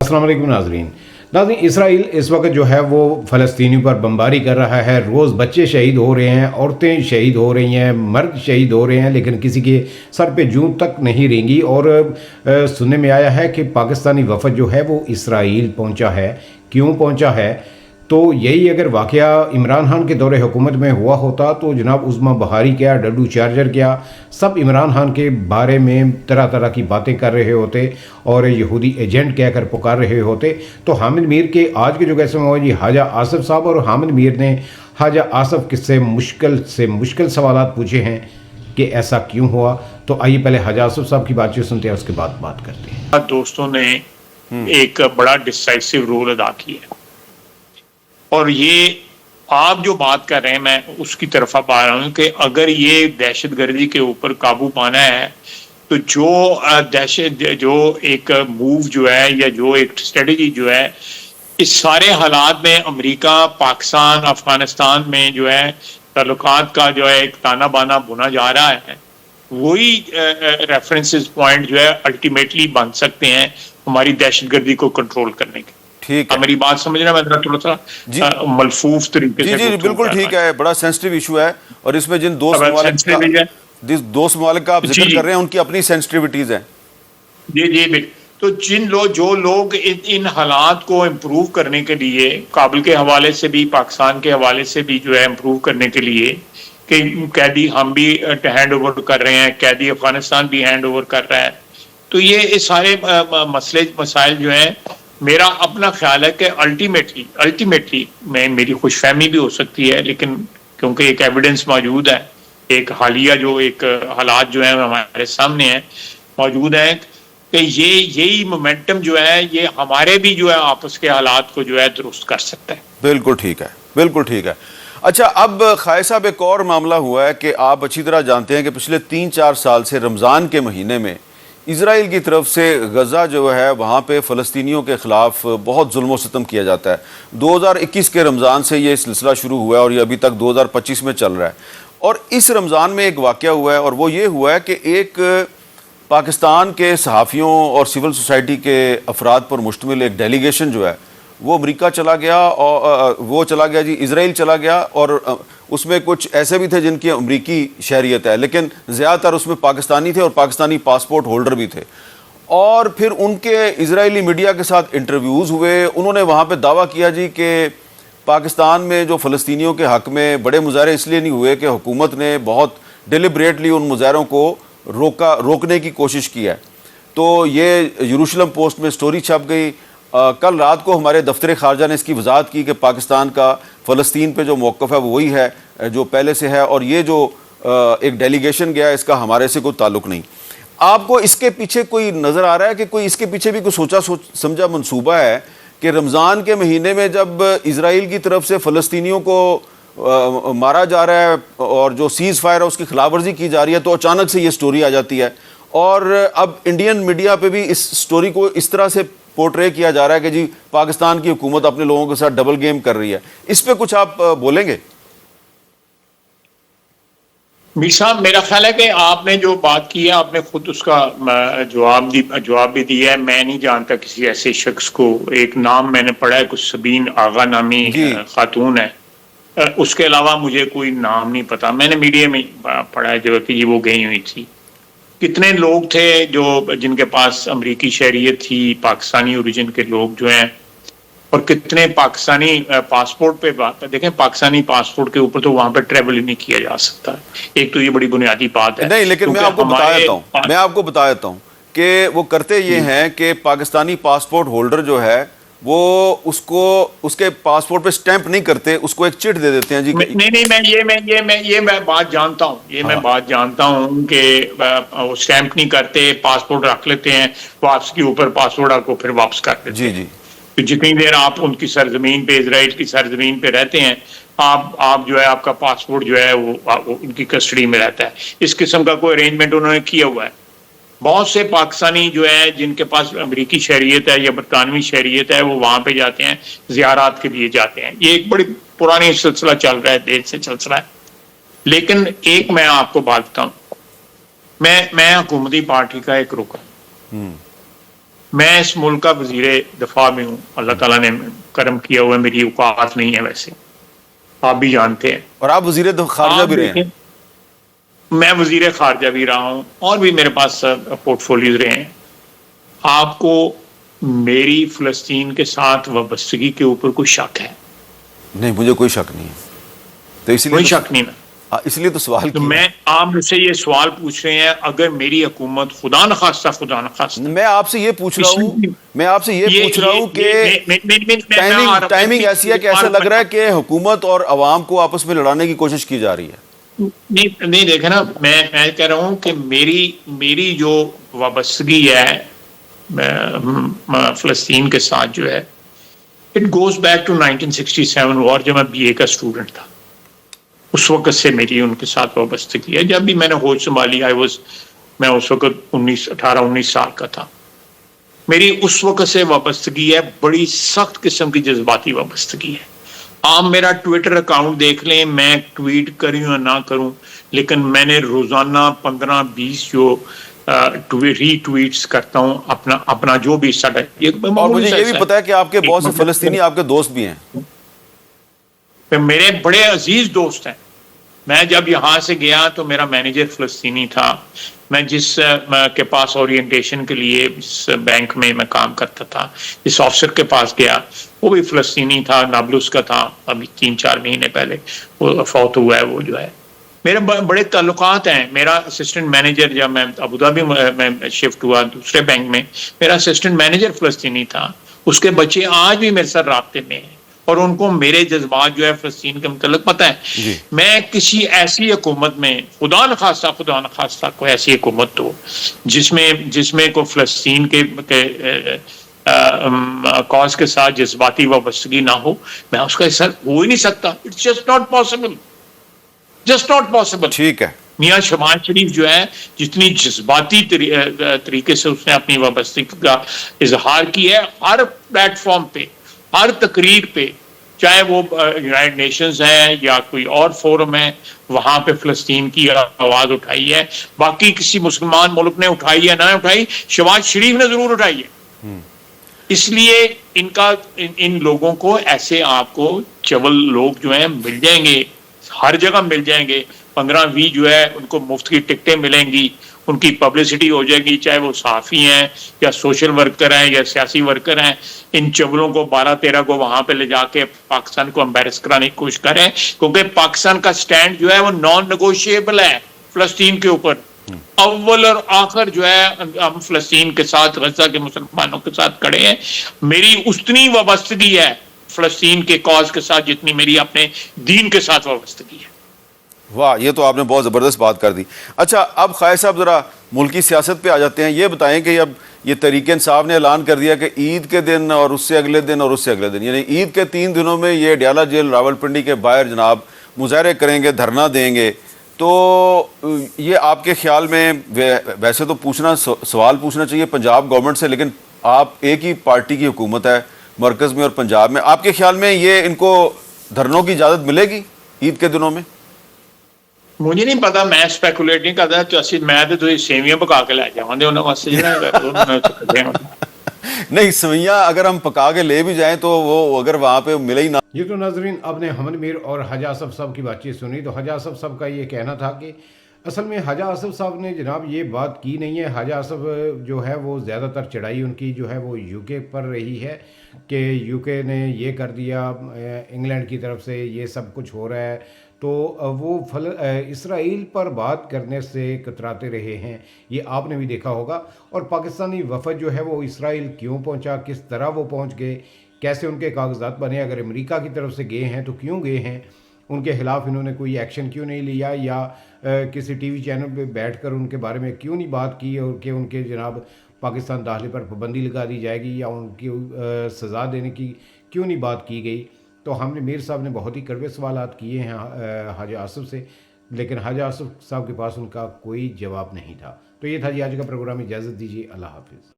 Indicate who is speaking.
Speaker 1: السلام علیکم ناظرین. اسرائیل اس وقت جو ہے وہ فلسطینیوں پر بمباری کر رہا ہے. روز بچے شہید ہو رہے ہیں, عورتیں شہید ہو رہی ہیں, مرد شہید ہو رہے ہیں, لیکن کسی کے سر پہ جوں تک نہیں رینگی. اور سننے میں آیا ہے کہ پاکستانی وفد جو ہے وہ اسرائیل پہنچا ہے. کیوں پہنچا ہے؟ تو یہی اگر واقعہ عمران خان کے دور حکومت میں ہوا ہوتا تو جناب عظمی بہاری کیا, ڈڈو چارجر کیا, سب عمران خان کے بارے میں طرح طرح کی باتیں کر رہے ہوتے اور یہودی ایجنٹ کہہ کر پکار رہے ہوتے. تو حامد میر کے آج کے جو کیسے میں ہوا جی حاجہ آصف صاحب, اور حامد میر نے حاجہ آصف سے مشکل سوالات پوچھے ہیں کہ ایسا کیوں ہوا. تو آئیے پہلے حاجہ آصف صاحب کی بات چیت سنتے ہیں, اس کے بعد بات کرتے ہیں.
Speaker 2: دوستوں نے ایک بڑا ڈسائسو رول ادا کیا ہے, اور یہ آپ جو بات کر رہے ہیں میں اس کی طرف اب آ رہا ہوں کہ اگر یہ دہشت گردی کے اوپر قابو پانا ہے تو جو ایک موو جو ہے یا جو ایک اسٹریٹجی جو ہے, اس سارے حالات میں امریکہ, پاکستان, افغانستان میں جو ہے تعلقات کا جو ہے ایک تانا بانا بنا جا رہا ہے, وہی ریفرنسز پوائنٹ جو ہے الٹیمیٹلی بن سکتے ہیں ہماری دہشت گردی کو کنٹرول کرنے کے.
Speaker 3: ٹھیک ہے,
Speaker 2: میری بات سمجھ رہے ہیں, میں تھوڑا سا ملفوف طریقے سے
Speaker 3: جی بالکل ٹھیک ہے. بڑا سینسٹیو ایشو ہے, اور اس میں جن دو ممالک کا آپ ذکر کر رہے ہیں ان کی اپنی سینسٹیوٹیز ہیں.
Speaker 2: جی تو جو لوگ ان حالات کو امپروو کرنے کے لیے, کابل کے حوالے سے بھی, پاکستان کے حوالے سے بھی جو ہے امپروو کرنے کے لیے کہ قیدی ہم بھی ہینڈ اوور کر رہے ہیں, قیدی افغانستان بھی ہینڈ اوور کر رہا ہے, تو یہ سارے مسائل جو ہیں, میرا اپنا خیال ہے کہ الٹیمیٹلی میں میری خوش فہمی بھی ہو سکتی ہے, لیکن کیونکہ ایک ایویڈنس موجود ہے, ایک حالیہ جو ایک حالات جو ہیں ہمارے سامنے ہیں موجود ہیں کہ یہی مومنٹم جو ہے یہ ہمارے بھی جو ہے آپس کے حالات کو جو ہے درست کر سکتا ہے.
Speaker 3: بالکل ٹھیک ہے, بالکل ٹھیک ہے. اچھا, اب خائد صاحب ایک اور معاملہ ہوا ہے کہ آپ اچھی طرح جانتے ہیں کہ پچھلے 3-4 سال سے رمضان کے مہینے میں اسرائیل کی طرف سے غزہ جو ہے وہاں پہ فلسطینیوں کے خلاف بہت ظلم و ستم کیا جاتا ہے. 2021 کے رمضان سے یہ سلسلہ شروع ہوا ہے اور یہ ابھی تک 2025 میں چل رہا ہے. اور اس رمضان میں ایک واقعہ ہوا ہے, اور وہ یہ ہوا ہے کہ ایک پاکستان کے صحافیوں اور سول سوسائٹی کے افراد پر مشتمل ایک ڈیلیگیشن جو ہے وہ امریکہ چلا گیا, اور جی اسرائیل چلا گیا, اور اس میں کچھ ایسے بھی تھے جن کی امریکی شہریت ہے, لیکن زیادہ تر اس میں پاکستانی تھے اور پاکستانی پاسپورٹ ہولڈر بھی تھے. اور پھر ان کے اسرائیلی میڈیا کے ساتھ انٹرویوز ہوئے. انہوں نے وہاں پہ دعویٰ کیا جی کہ پاکستان میں جو فلسطینیوں کے حق میں بڑے مظاہرے اس لیے نہیں ہوئے کہ حکومت نے بہت ڈیلیبریٹلی ان مظاہروں کو روکنے کی کوشش کی ہے. تو یہ یروشلم پوسٹ میں سٹوری چھپ گئی. کل رات کو ہمارے دفتر خارجہ نے اس کی وضاحت کی کہ پاکستان کا فلسطین پہ جو موقف ہے وہ وہی ہے جو پہلے سے ہے, اور یہ جو ایک ڈیلیگیشن گیا اس کا ہمارے سے کوئی تعلق نہیں. آپ کو اس کے پیچھے کوئی نظر آ رہا ہے کہ کوئی اس کے پیچھے بھی کوئی سوچا سمجھا منصوبہ ہے کہ رمضان کے مہینے میں جب اسرائیل کی طرف سے فلسطینیوں کو مارا جا رہا ہے اور جو سیز فائر ہے اس کی خلاف ورزی کی جا رہی ہے, تو اچانک سے یہ سٹوری آ جاتی ہے, اور اب انڈین میڈیا پہ بھی اس سٹوری کو اس طرح سے پورٹرے کیا جا رہا ہے کہ جی پاکستان کی حکومت اپنے لوگوں کے ساتھ ڈبل گیم کر رہی ہے. اس پہ کچھ آپ بولیں گے؟
Speaker 2: میر صاحب, میرا خیال ہے کہ آپ نے جو بات کی ہے آپ نے خود اس کا جواب بھی دیا ہے. میں نہیں جانتا کسی ایسے شخص کو, ایک نام میں نے پڑھا ہے, کچھ سبین آغا نامی خاتون ہے, اس کے علاوہ مجھے کوئی نام نہیں پتا. میں نے میڈیا میں پڑھا ہے جو کہ یہ وہ گئی ہوئی تھی. کتنے لوگ تھے جن کے پاس امریکی شہریت تھی, پاکستانی اوریجن کے لوگ جو ہیں, اور کتنے پاکستانی پاسپورٹ پہ بات. دیکھیں پاکستانی پاسپورٹ کے اوپر تو وہاں پہ ٹریول ہی نہیں کیا جا سکتا. ایک تو یہ بڑی بنیادی بات ہے.
Speaker 3: نہیں, لیکن میں آپ کو بتا دیتا ہوں کہ وہ کرتے یہ ہیں کہ پاکستانی پاسپورٹ ہولڈر جو ہے وہ اس کے پاسپورٹ پہ سٹیمپ نہیں کرتے, اس کو ایک چٹ دے دیتے ہیں جی.
Speaker 2: نہیں, میں بات جانتا ہوں, میں بات جانتا ہوں کہ وہ سٹیمپ نہیں کرتے, پاسپورٹ رکھ لیتے ہیں, واپس کے اوپر پاسپورٹ آپ کو پھر واپس کر دیتے ہیں. جی. تو جتنی دیر آپ ان کی سرزمین پہ, اسرائیل کی سرزمین پہ رہتے ہیں, آپ جو ہے آپ کا پاسپورٹ جو ہے وہ ان کی کسٹڈی میں رہتا ہے. اس قسم کا کوئی ارینجمنٹ انہوں نے کیا ہوا ہے. بہت سے پاکستانی جو ہے جن کے پاس امریکی شہریت ہے یا برطانوی شہریت ہے وہ وہاں پہ جاتے ہیں, زیارات کے لیے جاتے ہیں. یہ ایک بڑی پرانی سلسلہ چل رہا ہے, دیر سے چل رہا ہے. لیکن ایک میں آپ کو بات بتاؤں, میں حکومتی پارٹی کا ایک رکن, میں اس ملک کا وزیر دفاع میں ہوں. اللہ تعالیٰ نے کرم کیا ہوا ہے, میری اوقات نہیں ہے ویسے, آپ بھی جانتے ہیں.
Speaker 3: اور آپ وزیر خارجہ
Speaker 2: آپ
Speaker 3: بھی رہے ہیں.
Speaker 2: دیکھیں, میں وزیر خارجہ بھی رہا ہوں اور بھی میرے پاس پورٹ فولیوز رہے ہیں. آپ کو میری فلسطین کے ساتھ وابستگی کے اوپر کوئی شک ہے؟
Speaker 3: نہیں, مجھے کوئی شک نہیں ہے. تو اسی
Speaker 2: کوئی
Speaker 3: لیے
Speaker 2: شک نہیں نا.
Speaker 3: اس لیے تو سوال
Speaker 2: تو
Speaker 3: کیا.
Speaker 2: میں آپ مجھ سے یہ سوال پوچھ رہے ہیں, اگر میری حکومت خدا نخواستہ
Speaker 3: میں آپ سے یہ پوچھ رہا ہوں کہ ٹائمنگ ایسی ہے کہ ایسا لگ رہا ہے کہ حکومت اور عوام کو آپس میں لڑانے کی کوشش کی جا رہی ہے.
Speaker 2: نہیں دیکھیں نا, میں کہہ رہا ہوں کہ میری جو وابستگی ہے فلسطین کے ساتھ جو ہے, اٹ گوز بیک ٹو 1967 وار, جب میں BA کا اسٹوڈنٹ تھا. اس وقت سے میری ان کے ساتھ وابستگی ہے. جب بھی میں نے ہوش سنبھالی میں اس وقت 18-19 سال کا تھا. میری اس وقت سے وابستگی ہے, بڑی سخت قسم کی جذباتی وابستگی ہے. آپ میرا ٹویٹر اکاؤنٹ دیکھ لیں, میں ٹویٹ کروں یا نہ کروں, لیکن میں نے روزانہ 15-20 جو ری ٹویٹس کرتا ہوں اپنا جو بھی حصہ.
Speaker 3: اور مجھے یہ بھی پتا ہے کہ آپ کے بہت سے فلسطینی آپ کے دوست بھی ہیں.
Speaker 2: میرے بڑے عزیز دوست ہیں. میں جب یہاں سے گیا تو میرا مینیجر فلسطینی تھا. میں جس کے پاس اورینٹیشن کے لیے اس بینک میں کام کرتا تھا, اس آفیسر کے پاس گیا, وہ بھی فلسطینی تھا, نابلس کا تھا. ابھی 3-4 مہینے پہلے وہ فوت ہوا ہے. وہ جو ہے میرے بڑے تعلقات ہیں. میرا اسسٹنٹ مینیجر, جب میں ابوظہبی میں شفٹ ہوا دوسرے بینک میں, میرا اسسٹنٹ مینیجر فلسطینی تھا. اس کے بچے آج بھی میرے ساتھ رابطے میں ہیں اور ان کو میرے جذبات جو ہے فلسطین کے متعلق پتہ ہے. میں کسی ایسی حکومت میں, خدا نخواستہ کوئی ایسی حکومت ہو جس میں کوئی فلسطین کے کاز کے ساتھ جذباتی وابستگی نہ ہو, میں اس کا حصہ ہو ہی نہیں سکتا. It's just not possible.
Speaker 3: ٹھیک ہے.
Speaker 2: میاں شہباز شریف جو ہے, جتنی جذباتی طریقے سے اس نے اپنی وابستگی کا اظہار کیا ہے, ہر پلیٹ فارم پہ, ہر تقریر پہ, چاہے وہ یونائٹڈ نیشنز ہے یا کوئی اور فورم ہے, وہاں پہ فلسطین کی آواز اٹھائی ہے. باقی کسی مسلمان ملک نے اٹھائی ہے نہ اٹھائی, شہباز شریف نے ضرور اٹھائی ہے. اس لیے ان لوگوں کو ایسے آپ کو چول لوگ جو ہیں مل جائیں گے, ہر جگہ مل جائیں گے. 15-20 جو ہے ان کو مفت کی ٹکٹیں ملیں گی, ان کی پبلسٹی ہو جائے گی, چاہے وہ صحافی ہیں یا سوشل ورکر ہیں یا سیاسی ورکر ہیں. ان چولوں کو 12-13 کو وہاں پہ لے جا کے پاکستان کو امبیرس کرانے کی کوشش کریں, کیونکہ پاکستان کا سٹینڈ جو ہے وہ نان نیگوشیبل ہے فلسطین کے اوپر. اول اور آخر جو ہے ہم فلسطین کے ساتھ, غزہ کے مسلمانوں کے ساتھ کھڑے ہیں. میری اتنی وابستگی ہے فلسطین کے کاز کے ساتھ جتنی میری اپنے دین کے ساتھ وابستگی ہے.
Speaker 3: واہ, یہ تو آپ نے بہت زبردست بات کر دی. اچھا, اب خواجہ صاحب ذرا ملکی سیاست پہ آ جاتے ہیں. یہ بتائیں کہ اب یہ تحریک انصاف نے اعلان کر دیا کہ عید کے دن اور اس سے اگلے دن اور اس سے اگلے دن, یعنی عید کے 3 دنوں میں یہ ڈیالہ جیل راولپنڈی کے باہر جناب مظاہرے کریں گے, دھرنا دیں گے. تو یہ آپ کے خیال میں, ویسے تو سوال پوچھنا چاہیے پنجاب گورنمنٹ سے, لیکن آپ ایک ہی پارٹی کی حکومت ہے مرکز میں اور پنجاب میں, آپ کے خیال میں یہ ان کو دھرنوں کی اجازت ملے گی عید کے دنوں میں؟
Speaker 2: مجھے نہیں پتا, میں اسپیکولیٹ نہیں کرتا. تو میں تو سیویاں پکا کے لے جاؤں گے انہوں واسطے.
Speaker 3: نہیں, سویاں اگر ہم پکا کے لے بھی جائیں تو وہ اگر وہاں پہ ملے ہی نہ.
Speaker 1: یہ تو ناظرین آپ نے حمد میر اور حاجی آصف صاحب کی بات چیت سنی. تو حاجی آصف صاحب کا یہ کہنا تھا کہ اصل میں حاجی آصف صاحب نے جناب یہ بات کی نہیں ہے. حاجی آصف جو ہے وہ زیادہ تر چڑھائی ان کی جو ہے وہ UK پر رہی ہے کہ UK نے یہ کر دیا, انگلینڈ کی طرف سے یہ سب کچھ ہو رہا ہے. تو وہ اسرائیل پر بات کرنے سے کتراتے رہے ہیں, یہ آپ نے بھی دیکھا ہوگا. اور پاکستانی وفد جو ہے وہ اسرائیل کیوں پہنچا, کس طرح وہ پہنچ گئے, کیسے ان کے کاغذات بنے, اگر امریکہ کی طرف سے گئے ہیں تو کیوں گئے ہیں, ان کے خلاف انہوں نے کوئی ایکشن کیوں نہیں لیا, یا کسی ٹی وی چینل پہ بیٹھ کر ان کے بارے میں کیوں نہیں بات کی, اور کہ ان کے جناب پاکستان داخلے پر پابندی لگا دی جائے گی یا ان کی سزا دینے کی کیوں نہیں بات کی گئی. تو ہم نے میر صاحب نے بہت ہی کڑوے سوالات کیے ہیں حاجی آصف سے, لیکن حاجی آصف صاحب کے پاس ان کا کوئی جواب نہیں تھا. تو یہ تھا جی آج کا پروگرام. اجازت دیجیے, اللہ حافظ.